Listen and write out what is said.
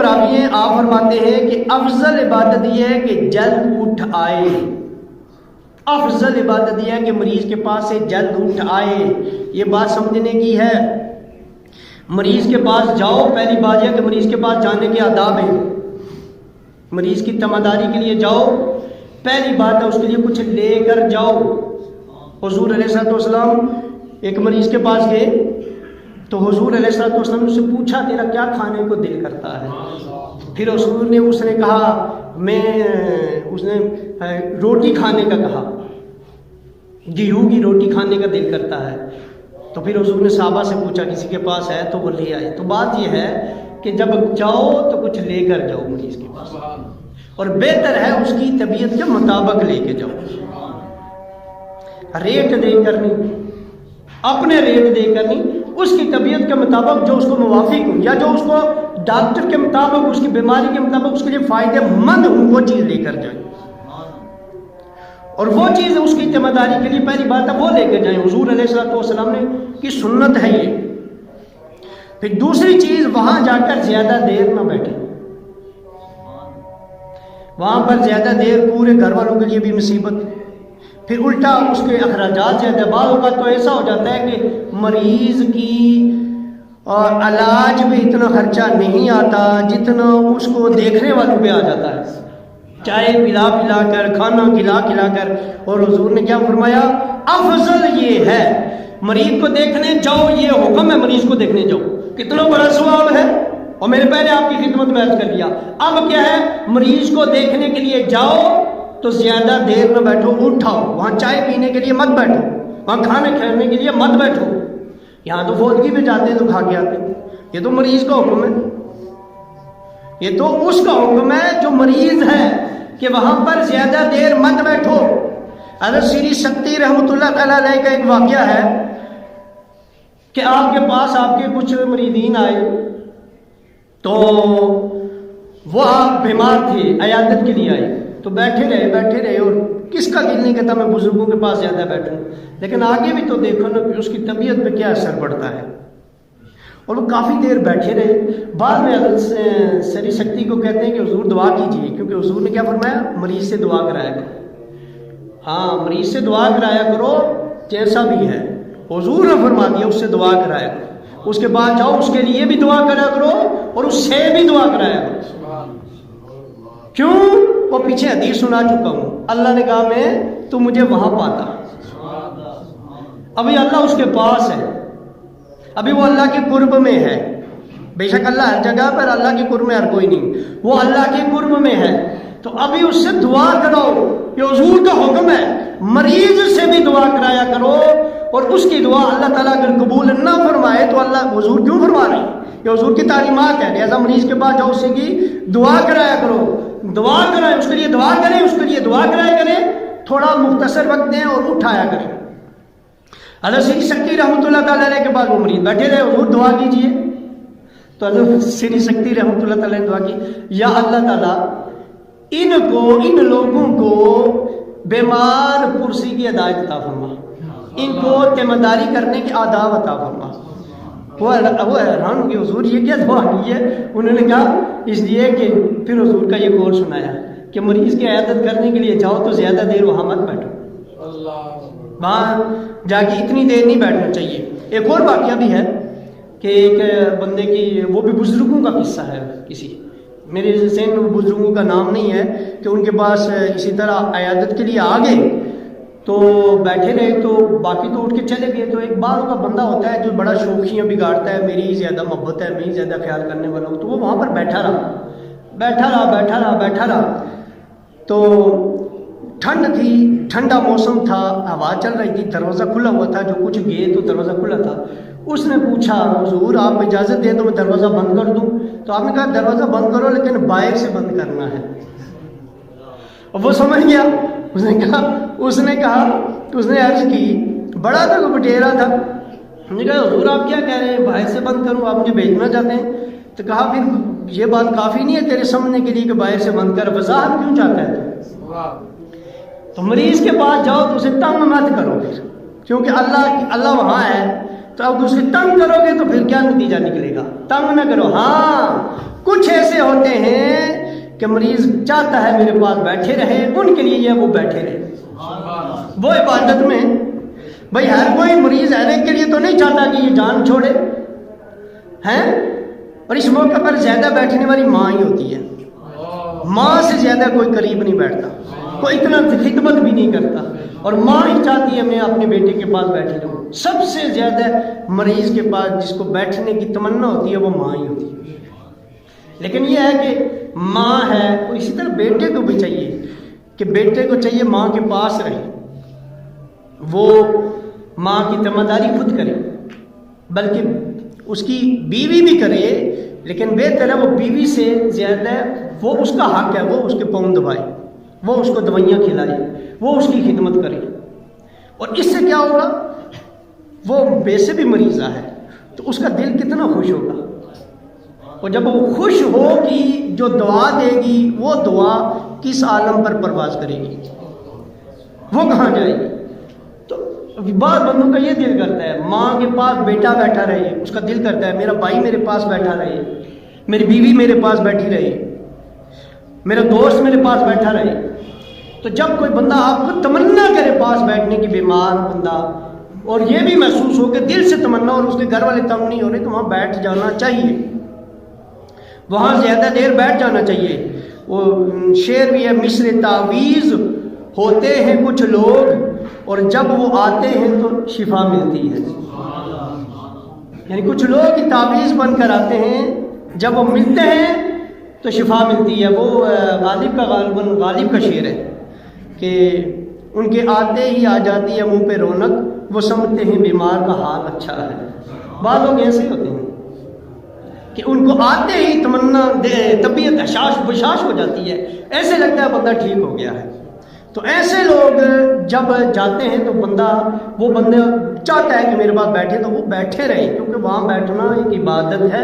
پر راوی ہیں، آپ فرماتے ہیں کہ افضل عبادت یہ ہے کہ جلد اٹھ آئے، افضل عبادت یہ ہے کہ مریض کے پاس سے جلد اٹھ آئے۔ یہ بات سمجھنے کی ہے، مریض کے پاس جاؤ، پہلی بات یہ کہ مریض کے پاس جانے کے آداب ہیں، مریض کی تماداری کے لیے جاؤ، پہلی بات ہے اس کے لیے کچھ لے کر جاؤ۔ حضور علیہ الصلوۃ والسلام ایک مریض کے پاس گئے تو حضور علیہ الصلوۃ والسلام نے اس سے پوچھا تیرا کیا کھانے کو دل کرتا ہے؟ پھر حضور نے اس نے کہا اس نے روٹی کھانے کا کہا، گیہوں کی روٹی کھانے کا دل کرتا ہے۔ تو پھر حضور نے صحابہ سے پوچھا کسی کے پاس ہے تو وہ لے آئے۔ تو بات یہ ہے کہ جب جاؤ تو کچھ لے کر جاؤ مریض کے پاس، اور بہتر ہے اس کی طبیعت کے مطابق لے کے جاؤ، ریٹ دے کر نہیں، اپنے ریٹ دے کر نہیں، اس کی طبیعت کے مطابق جو اس کو موافق ہوں، یا جو اس کو ڈاکٹر کے مطابق اس کی بیماری کے مطابق اس کے لیے فائدہ مند ہوں، وہ چیز لے کر جائیں، اور وہ چیز اس کی ذمہ داری کے لیے پہلی بات ہے وہ لے کے جائیں۔ حضور علیہ الصلوۃ والسلام نے کی سنت ہے یہ۔ پھر دوسری چیز، وہاں جا کر زیادہ دیر نہ بیٹھیں، وہاں پر زیادہ دیر پورے گھر والوں کے لیے بھی مصیبت، پھر الٹا اس کے اخراجات زیادہ، بعض اوقات تو ایسا ہو جاتا ہے کہ مریض کی علاج میں اتنا خرچہ نہیں آتا جتنا اس کو دیکھنے والوں پہ آ جاتا ہے، چائے پلا پلا کر، کھانا کھلا کھلا کر۔ اور حضور نے کیا فرمایا؟ افضل یہ ہے مریض کو دیکھنے جاؤ، یہ حکم ہے مریض کو دیکھنے جاؤ، کتنا بڑا ثواب ہے، اور میں نے پہلے آپ کی خدمت میں عرض کر دیا۔ اب کیا ہے، مریض کو دیکھنے کے لیے جاؤ تو زیادہ دیر نہ بیٹھو، اٹھاؤ، وہاں چائے پینے کے لیے مت بیٹھو، وہاں کھانے کھانے کے لیے مت بیٹھو، یہاں تو فوتگی میں جاتے ہیں تو کھا کے آتے ہیں، یہ تو مریض کا حکم ہے، یہ تو اس کا حکم ہے جو مریض ہے کہ وہاں پر زیادہ دیر مت بیٹھو۔ حضرت سری سکتی رحمۃ اللہ تعالیٰ علیہ کا ایک واقعہ ہے کہ آپ کے پاس آپ کے کچھ مریدین آئے تو وہ آپ بیمار تھے، عیادت کے لیے آئے، تو بیٹھے رہے اور کس کا دل نہیں کہتا میں بزرگوں کے پاس زیادہ بیٹھوں، لیکن آگے بھی تو دیکھو نا کہ اس کی طبیعت پہ کیا اثر پڑتا ہے، اور وہ کافی دیر بیٹھے رہے۔ بعد میں حضرت سری سکتی کو کہتے ہیں کہ حضور دعا کیجیے، کیونکہ حضور نے کیا فرمایا؟ مریض سے دعا کرایا کرو، ہاں مریض سے دعا کرایا کرو جیسا بھی ہے، حضور نے فرما دیا اس سے دعا کرایا کرو، اس کے بعد جاؤ اس کے لیے بھی دعا کرایا کرو اور اس سے بھی دعا کرایا کرو۔ کیوں؟ وہ پیچھے حدیث سنا چکا ہوں، اللہ نے کہا میں تو مجھے وہاں پاتا، ابھی اللہ اس کے پاس ہے، ابھی وہ اللہ کے قرب میں ہے، بے شک اللہ ہر جگہ پر، اللہ کے قرب میں ہر کوئی نہیں، وہ اللہ کے قرب میں ہے، تو ابھی اس سے دعا کراؤ، یہ حضور کا حکم ہے، مریض سے بھی دعا کرایا کرو، اور اس کی دعا اللہ تعالیٰ اگر قبول نہ فرمائے تو اللہ حضور کیوں فرما رہے ہیں؟ یہ حضور کی تعلیمات ہے، لہذا مریض کے پاس جاؤ، اس کی دعا کرایا کرو، دعا کرائیں، اس کے لیے دعا کریں، اس کے لیے دعا کرایا کریں، تھوڑا مختصر وقت دیں اور اٹھایا کریں۔ حضرت سری سکتی رحمۃ اللہ تعالیٰ علیہ کے بعد وہ مریض بیٹھے رہے، حضور دعا کیجیے، تو حضرت سری سکتی رحمۃ اللہ تعالیٰ نے دعا کی، یا اللہ تعالیٰ ان لوگوں کو بیمار پرسی کی ہدایت عطا فرما، ان کو ذمہ داری کرنے کے آداب عطا فرما۔ وہ حیران ہو گئے، حضور یہ کیا دعا کی ہے؟ انہوں نے کہا اس لیے کہ پھر حضور کا یہ قول سنایا کہ مریض کی عیادت کرنے کے لیے جاؤ تو زیادہ دیر وہاں مت بیٹھو، وہاں جا کے اتنی دیر نہیں بیٹھنا چاہیے۔ ایک اور واقعہ بھی ہے کہ ایک بندے کی، وہ بھی بزرگوں کا قصہ ہے، کسی میرے ذہن میں بزرگوں کا نام نہیں ہے، کہ ان کے پاس اسی طرح عیادت کے لیے آ گئے تو بیٹھے رہے، تو باقی تو اٹھ کے چلے گئے، تو ایک بار کا بندہ ہوتا ہے جو بڑا شوخیاں بگاڑتا ہے، میری زیادہ محبت ہے، میں ہی زیادہ خیال کرنے والا ہوں، تو وہ وہاں پر بیٹھا رہا، تو ٹھنڈ تھی، ٹھنڈا موسم تھا، ہوا چل رہی تھی، دروازہ کھلا ہوا تھا، جو کچھ گئے تو دروازہ کھلا تھا۔ اس نے پوچھا حضور آپ اجازت دیں تو میں دروازہ بند کر دوں؟ تو آپ نے کہا دروازہ بند کرو لیکن باہر سے بند کرنا ہے۔ اور وہ سمجھ گیا، اس نے عرض کی، بڑا تھا کوئی بٹیرا تھا، ہم نے کہا حضور آپ کیا کہہ رہے ہیں، باہر سے بند کروں، آپ مجھے بھیجنا چاہتے ہیں؟ تو کہا پھر یہ بات کافی نہیں ہے تیرے سمجھنے کے لیے کہ باہر سے بند کر، وضاحت کیوں چاہتا ہے تو مریض کے پاس جاؤ تو اسے تنگ مت کرو پھر، کیونکہ اللہ وہاں ہے، تو اب اسے تنگ کرو گے تو پھر کیا نتیجہ نکلے گا؟ تنگ نہ کرو۔ ہاں کچھ ایسے ہوتے ہیں کہ مریض چاہتا ہے میرے پاس بیٹھے رہے، ان کے لیے یہ وہ بیٹھے رہے، وہ عبادت میں۔ بھائی ہر کوئی مریض آنے کے لیے تو نہیں چاہتا کہ یہ جان چھوڑے ہیں، اور اس موقع پر زیادہ بیٹھنے والی ماں ہی ہوتی ہے۔ ماں سے زیادہ کوئی قریب نہیں بیٹھتا، کوئی اتنا خدمت بھی نہیں کرتا، اور ماں ہی چاہتی ہے میں اپنے بیٹے کے پاس بیٹھی رہوں۔ سب سے زیادہ مریض کے پاس جس کو بیٹھنے کی تمنا ہوتی ہے وہ ماں ہی ہوتی ہے۔ لیکن یہ ہے کہ ماں ہے، اور اسی طرح بیٹے کو بھی چاہیے کہ بیٹے کو چاہیے ماں کے پاس رہے، وہ ماں کی ذمہ داری خود کرے، بلکہ اس کی بیوی بھی کرے، لیکن بہتر ہے وہ بیوی سے زیادہ وہ اس کا حق ہے، وہ اس کے پاؤں دبائے، وہ اس کو دوائیاں کھلائے، وہ اس کی خدمت کرے۔ اور اس سے کیا ہوگا، وہ ویسے بھی مریضہ ہے تو اس کا دل کتنا خوش ہوگا، اور جب وہ خوش ہوگی جو دعا دے گی وہ دعا کس عالم پر پرواز کرے گی، وہ کہاں جائے گی۔ تو بعض بندوں کا یہ دل کرتا ہے ماں کے پاس بیٹا بیٹھا رہے، اس کا دل کرتا ہے میرا بھائی میرے پاس بیٹھا رہے، میری بیوی میرے پاس بیٹھی رہے، میرا دوست میرے پاس بیٹھا رہے۔ تو جب کوئی بندہ آپ کو تمنا کرے پاس بیٹھنے کی، بیمار بندہ، اور یہ بھی محسوس ہو کہ دل سے تمنا اور اس کے گھر والے تنگ نہیں ہو رہے، تو وہاں بیٹھ جانا چاہیے، وہاں زیادہ دیر بیٹھ جانا چاہیے۔ وہ شعر بھی ہے، مصر تعویذ ہوتے ہیں کچھ لوگ اور جب وہ آتے ہیں تو شفا ملتی ہے۔ یعنی کچھ لوگ ہی تعویذ بن کر آتے ہیں، جب وہ ملتے ہیں تو شفا ملتی ہے۔ وہ غالب کا شعر ہے کہ ان کے آتے ہی آ جاتی ہے منہ پہ رونق، وہ سمجھتے ہیں بیمار کا حال اچھا ہے۔ بعض لوگ ایسے ہوتے ہیں کہ ان کو آتے ہی تمنا طبیعت حشاش بشاش ہو جاتی ہے، ایسے لگتا ہے بندہ ٹھیک ہو گیا ہے۔ تو ایسے لوگ جب جاتے ہیں تو وہ بندہ چاہتا ہے کہ میرے پاس بیٹھے، تو وہ بیٹھے رہے، کیونکہ وہاں بیٹھنا ایک عبادت ہے۔